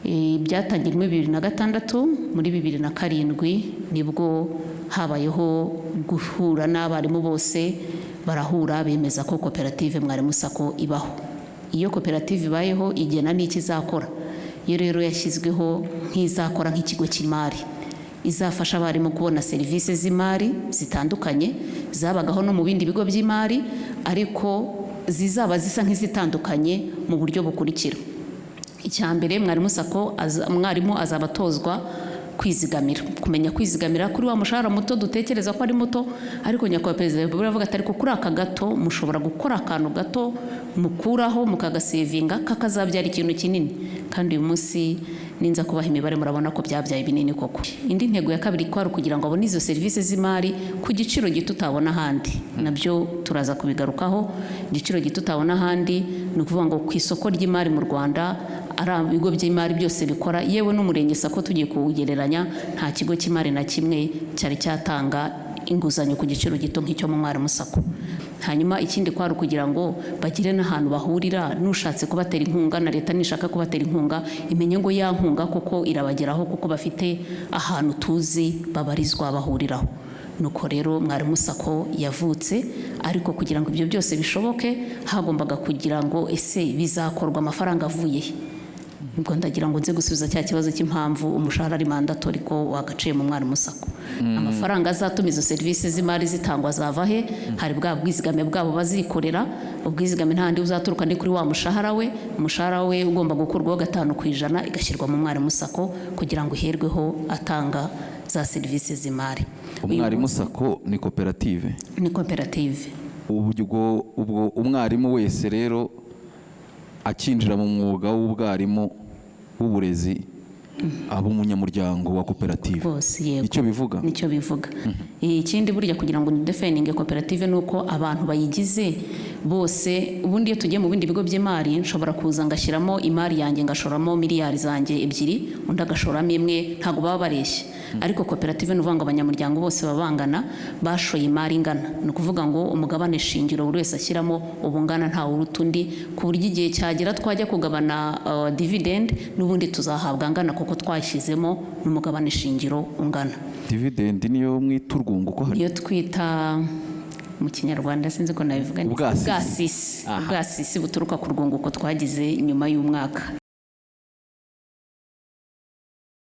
Byatangiye muri 2006, muri 2007 nibwo habayeho guhura n'abarimu bose barahura bemeza ko koperative Mwarimu Sacco ibaho. Iyo koperative ibayeho igena n'iki izakora. Iyo rero yashyizweho nk'izakora nk'ikigo cy'imari, izafasha abarimu kubona serivisi z'imari zitandukanye zabagaho no mu bindi bigo by'imari, ariko zizaba zisa nk'izitandukanye mu buryo bukurikira. Icyambere, Mwarimu Sacco umwarimu azabatozwa kwizigamira, kumenya kwizigamira kuri wa mushahara muto dutekereza ko ari muto, ariko nyakubahwa Perezida baravuga ati ariko kuri aka gato mushobora gukora akantu gato mukuraho mukagasevinga kakazabyara ikintu kinini. Kandi uyu munsi ninza kubaha imibare murabona ko byabyaye binini koko. Indi ntego ya kabiri kwari kugira ngo abone izo serivisi z'imari ku giciro gito utabona ahandi, nabyo turaza kubigarukaho. Igiciro gito utabona ahandi ni ukuvuga ngo ku isoko ry'imari mu Rwanda ari ibigo by'imari byose bikora, yewe n'umurenge Sacco tugiye kuwugereranya, nta kigo cy'imari na kimwe cyari cyatanga inguzanyo ku giciro gito nk'icyo mu Mwarimu Sacco. Hanyuma ikindi kwari kugira ngo bagire n'ahantu bahurira, nushatse kubatera inkunga na leta nishaka kubatera inkunga imenye ngo ya nkunga kuko irabageraho, kuko bafite ahantu tuzi babarizwa bahuriraho. Nuko rero Mwarimu Sacco yavutse, ariko kugira ngo ibyo byose bishoboke hagombaga kugira ngo ese bizakorwa amafaranga avuye he. Ubwo ndagira ngo nze gusubiza cya kibazo cy'impamvu umushahara ari mandatori ko wagaciye mu Mwarimu Sacco. Amafaranga azatuma izo serivisi z'imari zitangwa zava he? Hari bwa bwizigame bwabo bazikorera, ubwizigame ntandi uzaturuka ndi kuri wa mushahara we, umushahara we ugomba gukurwaho 5% igashyirwa mu Mwarimu Sacco kugira ngo iherweho atanga za serivisi z'imari. Umwarimu Sacco ni koperative? Ni koperative. Ubwo umwarimu wese rero akinjira mu mwuga w'ubwarimu w'uburezi aba umunyamuryango wa koperative. Icyo bivuga? Nicyo bivuga. Ikindi burya kugira ngo defining koperative nuko abantu bayigize bose. Ubundi iyo tugiye mu bindi bigo by'imari nshobora kuza ngashyiramo imari yanjye ngashoramo miliyari zanjye 2, undi agashoramo 1, ntago baba bareshye. Ariko koperative nuvuga ngo abanyamuryango bose babangana bashoye imari ingana. Ni ukuvuga ngo umugabane shingiro buri wese ashyiramo ubungana nta uruta undi, ku buryo igihe cyagera twajya kugabana dividend n'ubundi tuzahabwa angana kuko twashyizemo n'umugabane shingiro ungana. Dividend niyo mwita urwunguko hari? Iyo twita mu Kinyarwanda sinzi ko nabivuga, ubwasisi buturuka ku rwunguko twagize nyuma y'umwaka.